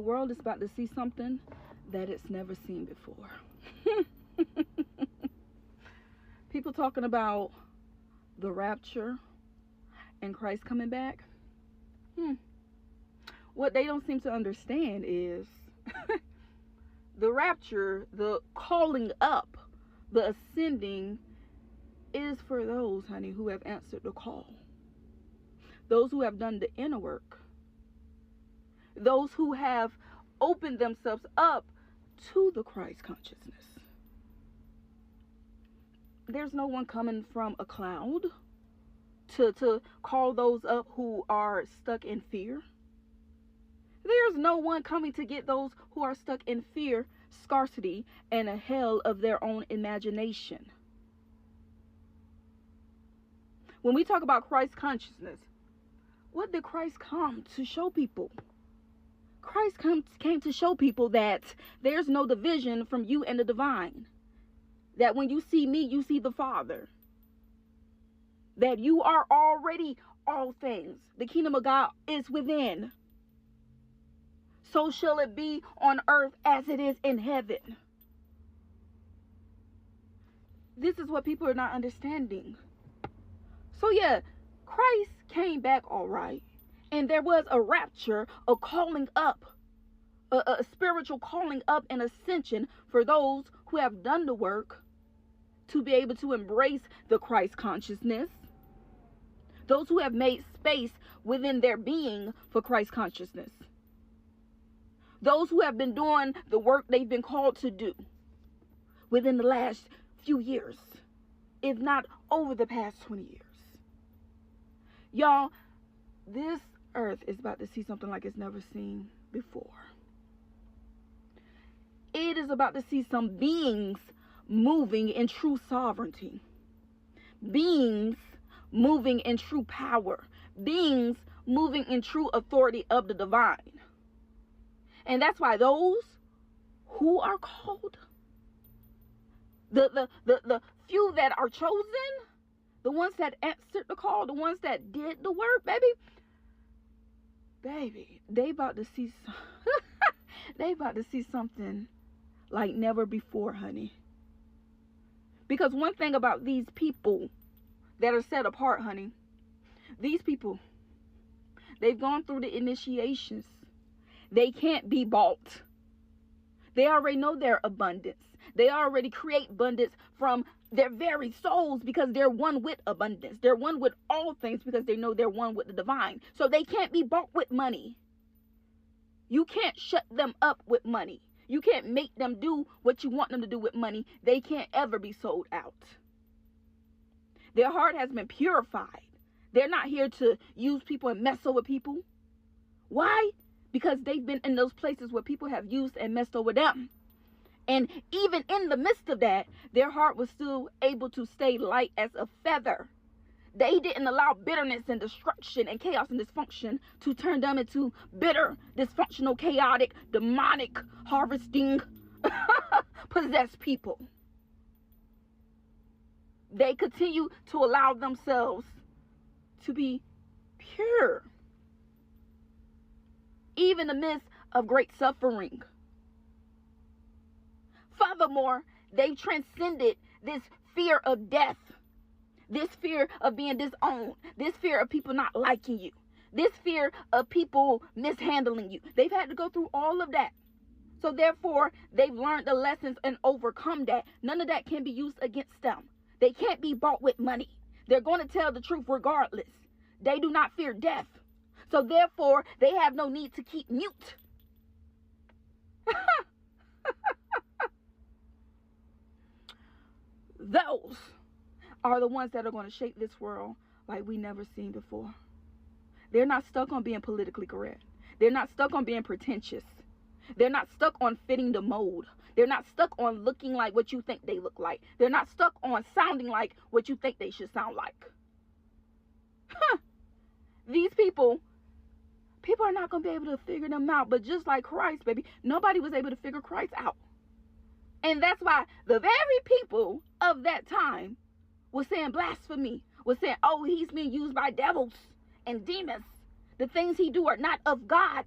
world is about to see something that it's never seen before. People talking about the rapture and Christ coming back. What they don't seem to understand is the rapture, the calling up, the ascending is for those, honey, who have answered the call. Those who have done the inner work. Those who have opened themselves up to the Christ consciousness. There's no one coming from a cloud to call those up who are stuck in fear. There's no one coming to get those who are stuck in fear, scarcity, and a hell of their own imagination. When we talk about Christ consciousness, what did Christ come to show people? Christ came to show people that there's no division from you and the divine. That when you see me, you see the Father. That you are already all things. The kingdom of God is within. So shall it be on earth as it is in heaven. This is what people are not understanding. So yeah, Christ came back all right. And there was a rapture, a calling up, a spiritual calling up and ascension for those who have done the work to be able to embrace the Christ consciousness. Those who have made space within their being for Christ consciousness. Those who have been doing the work they've been called to do within the last few years, if not over the past 20 years. Y'all, this earth is about to see something like it's never seen before. It is about to see some beings moving in true sovereignty. Beings moving in true power. Beings moving in true authority of the divine. And that's why those who are called, the few that are chosen, the ones that answered the call, the ones that did the work, baby, they about to see they about to see something like never before, honey. Because one thing about these people that are set apart, honey, these people, they've gone through the initiations. They can't be bought. They already know their abundance. They already create abundance from their very souls because they're one with abundance. They're one with all things because they know they're one with the divine. So they can't be bought with money. You can't shut them up with money. You can't make them do what you want them to do with money. They can't ever be sold out. Their heart has been purified. They're not here to use people and mess over people. Why? Because they've been in those places where people have used and messed over them. And even in the midst of that, their heart was still able to stay light as a feather. They didn't allow bitterness and destruction and chaos and dysfunction to turn them into bitter, dysfunctional, chaotic, demonic, harvesting, possessed people. They continue to allow themselves to be pure. Even in the midst of great suffering. Furthermore, they've transcended this fear of death. This fear of being disowned. This fear of people not liking you. This fear of people mishandling you. They've had to go through all of that. So therefore, they've learned the lessons and overcome that. None of that can be used against them. They can't be bought with money. They're going to tell the truth regardless. They do not fear death. So therefore, they have no need to keep mute. Those are the ones that are going to shape this world like we never seen before. They're not stuck on being politically correct. They're not stuck on being pretentious. They're not stuck on fitting the mold. They're not stuck on looking like what you think they look like. They're not stuck on sounding like what you think they should sound like. These people are not going to be able to figure them out. But just like Christ, baby, nobody was able to figure Christ out. And that's why the very people of that time was saying blasphemy, was saying, oh, he's being used by devils and demons. The things he do are not of God.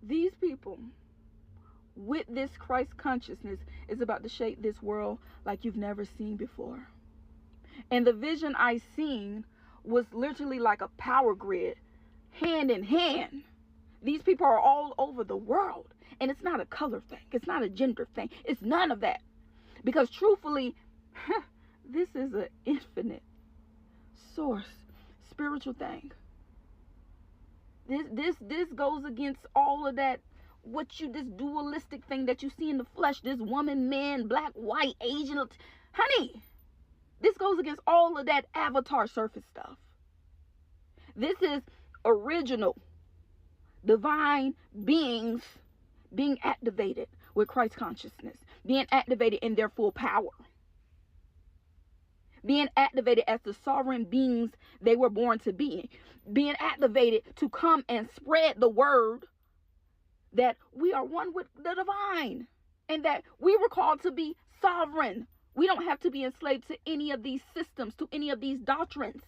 These people with this Christ consciousness is about to shape this world like you've never seen before. And the vision I seen was literally like a power grid, hand in hand. These people are all over the world. And it's not a color thing. It's not a gender thing. It's none of that. Because truthfully, this is an infinite source, spiritual thing. This goes against all of that, this dualistic thing that you see in the flesh, this woman, man, black, white, Asian. Honey, this goes against all of that avatar surface stuff. This is original divine beings being activated with Christ consciousness, being activated in their full power, being activated as the sovereign beings they were born to be, being activated to come and spread the word that we are one with the divine and that we were called to be sovereign. We don't have to be enslaved to any of these systems, to any of these doctrines,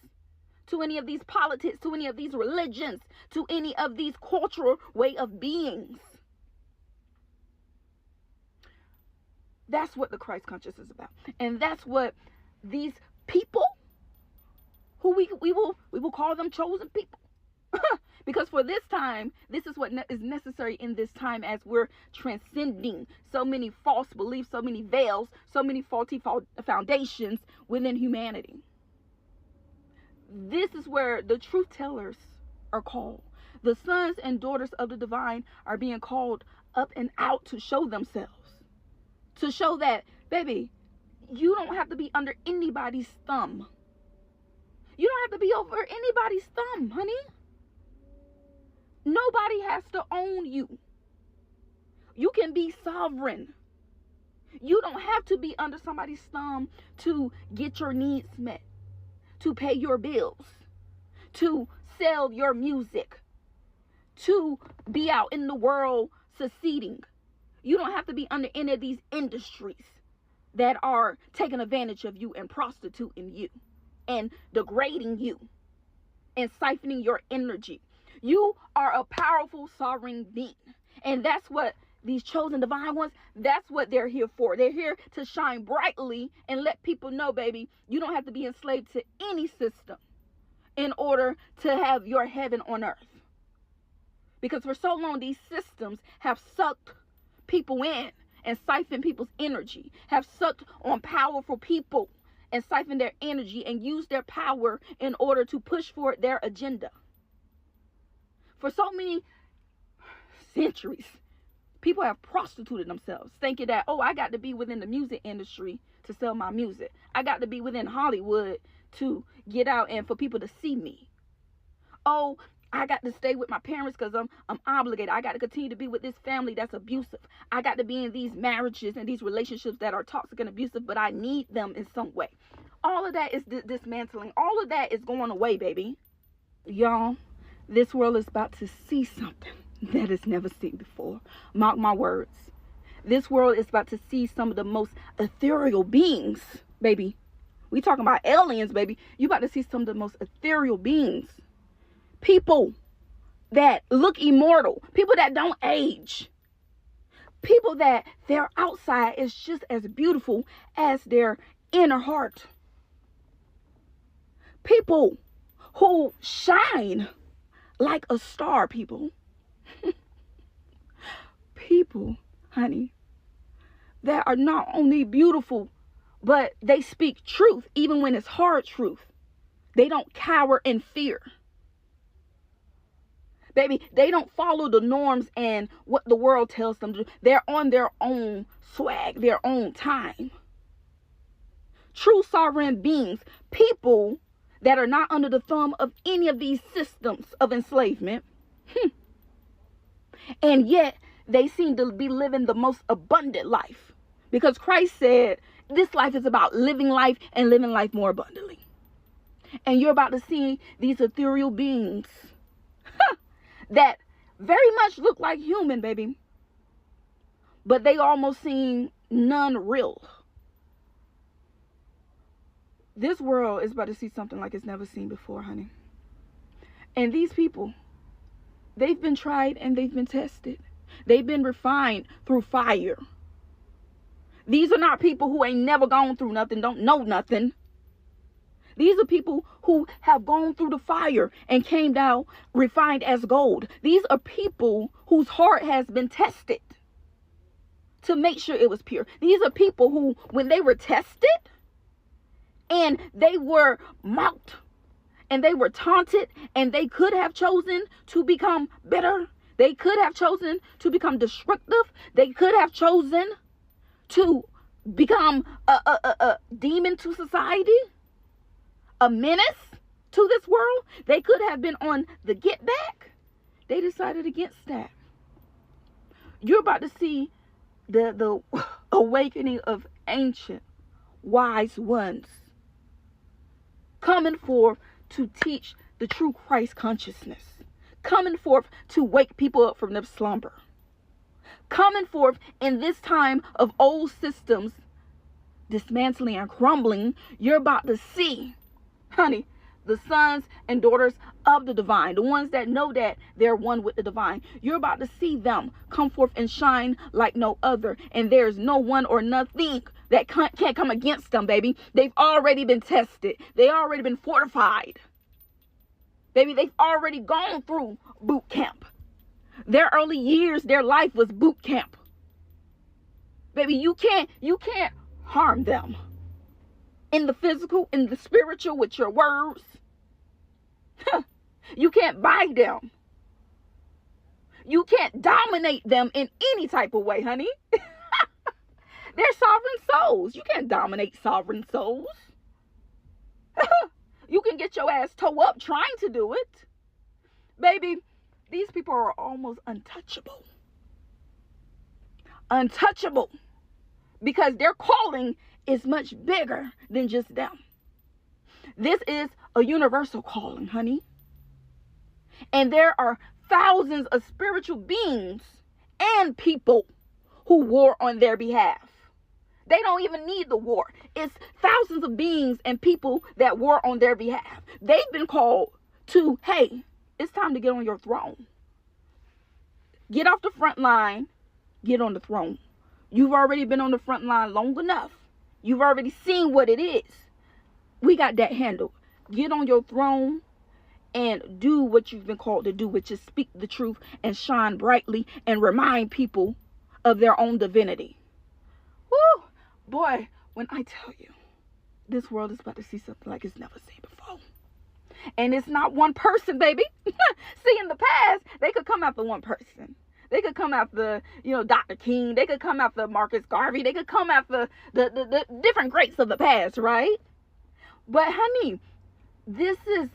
to any of these politics, to any of these religions, to any of these cultural way of beings. That's what the Christ consciousness is about. And that's what these people, who we will call them chosen people. Because for this time, this is what is necessary in this time as we're transcending so many false beliefs, so many veils, so many faulty foundations within humanity. This is where the truth tellers are called. The sons and daughters of the divine are being called up and out to show themselves. To show that, baby, you don't have to be under anybody's thumb. You don't have to be over anybody's thumb, honey. Nobody has to own you. You can be sovereign. You don't have to be under somebody's thumb to get your needs met, to pay your bills, to sell your music, to be out in the world succeeding. You don't have to be under any of these industries that are taking advantage of you and prostituting you and degrading you and siphoning your energy. You are a powerful sovereign being. And that's what these chosen divine ones, that's what they're here for. They're here to shine brightly and let people know, baby, you don't have to be enslaved to any system in order to have your heaven on earth. Because for so long, these systems have sucked people in and siphoned people's energy, have sucked on powerful people and siphoned their energy and used their power in order to push forward their agenda. For so many centuries, people have prostituted themselves, thinking that, oh, I got to be within the music industry to sell my music. I got to be within Hollywood to get out and for people to see me. Oh, I got to stay with my parents because I'm obligated. I got to continue to be with this family that's abusive. I got to be in these marriages and these relationships that are toxic and abusive, but I need them in some way. All of that is dismantling. All of that is going away, baby. Y'all, this world is about to see something that it's never seen before. Mark my words. This world is about to see some of the most ethereal beings, baby. We talking about aliens, baby. You about to see some of the most ethereal beings. People that look immortal. People that don't age. People that their outside is just as beautiful as their inner heart. People who shine like a star, people. People, honey, that are not only beautiful, but they speak truth, even when it's hard truth. They don't cower in fear. Baby, they don't follow the norms and what the world tells them to do. They're on their own swag, their own time. True sovereign beings, people that are not under the thumb of any of these systems of enslavement. And yet, they seem to be living the most abundant life. Because Christ said, this life is about living life and living life more abundantly. And you're about to see these ethereal beings that very much look like human, baby. But they almost seem non-real. This world is about to see something like it's never seen before, honey. And these people, They've been tried and they've been tested. They've been refined through fire. These are not people who ain't never gone through nothing, don't know nothing. These are people who have gone through the fire and came down refined as gold. These are people whose heart has been tested to make sure it was pure. These are people who, when they were tested and they were mocked and they were taunted and they could have chosen to become bitter, they could have chosen to become destructive, they could have chosen to become a demon to society, a menace to this world. They could have been on the get back. They decided against that. You're about to see the awakening of ancient wise ones coming forth to teach the true Christ consciousness, coming forth to wake people up from their slumber, coming forth in this time of old systems dismantling and crumbling. You're about to see, honey, the sons and daughters of the divine, the ones that know that they're one with the divine. You're about to see them come forth and shine like no other. And there's no one or nothing that can't come against them, baby. They've already been tested. They already been fortified. Baby, they've already gone through boot camp. Their early years, their life was boot camp. Baby, you can't harm them. In the physical, in the spiritual, with your words. You can't buy them. You can't dominate them in any type of way, honey. They're sovereign souls. You can't dominate sovereign souls. You can get your ass toe up trying to do it. Baby, these people are almost untouchable. Untouchable. Because their calling is much bigger than just them. This is a universal calling, honey. And there are thousands of spiritual beings and people who war on their behalf. They don't even need the war. It's thousands of beings and people that war on their behalf. They've been called to, hey, it's time to get on your throne. Get off the front line. Get on the throne. You've already been on the front line long enough. You've already seen what it is. We got that handled. Get on your throne and do what you've been called to do, which is speak the truth and shine brightly and remind people of their own divinity. Woo! Boy, when I tell you, this world is about to see something like it's never seen before. And it's not one person, baby. See, in the past, they could come after one person. They could come after, Dr. King. They could come after Marcus Garvey. They could come after the different greats of the past, right? But, honey, this is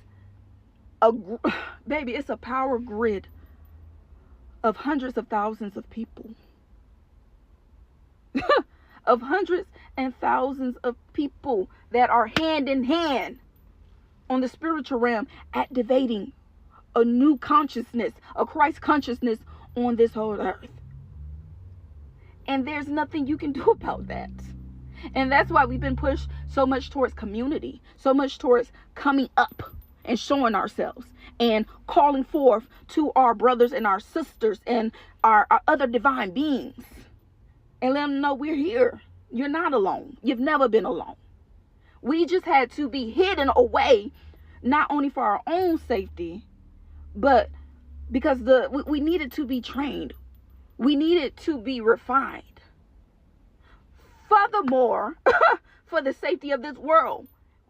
baby, it's a power grid of hundreds of thousands of people. Of hundreds and thousands of people that are hand in hand on the spiritual realm, activating a new consciousness, a Christ consciousness on this whole earth. And there's nothing you can do about that. And that's why we've been pushed so much towards community, so much towards coming up and showing ourselves and calling forth to our brothers and our sisters and our other divine beings and let them know we're here. You're not alone. You've never been alone. We just had to be hidden away, not only for our own safety, but because we needed to be trained. We needed to be refined. Furthermore, for the safety of this world,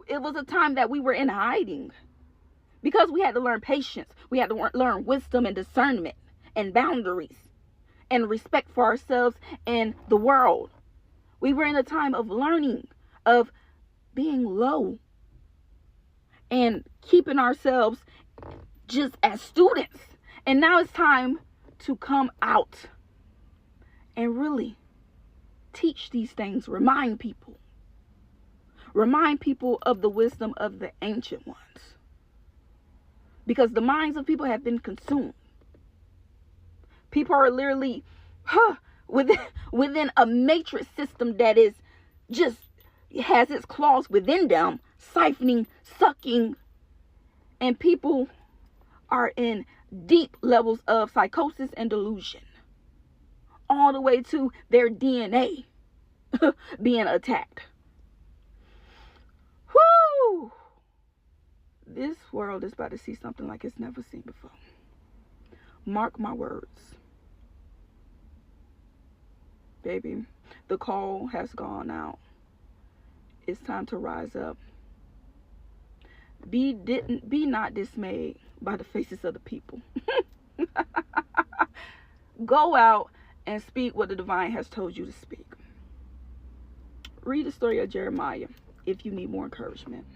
it was a time that we were in hiding because we had to learn patience. We had to learn wisdom and discernment and boundaries and respect for ourselves and the world. We were in a time of learning, of being low and keeping ourselves just as students. And now it's time to come out and really teach these things, remind people of the wisdom of the ancient ones. Because the minds of people have been consumed. People are literally within a matrix system that is just has its claws within them, siphoning, sucking, and people are in deep levels of psychosis and delusion, all the way to their DNA being attacked. Whoo! This world is about to see something like it's never seen before. Mark my words. Baby, the call has gone out. It's time to rise up. Be not dismayed by the faces of the people. Go out and speak what the divine has told you to speak. Read the story of Jeremiah if you need more encouragement.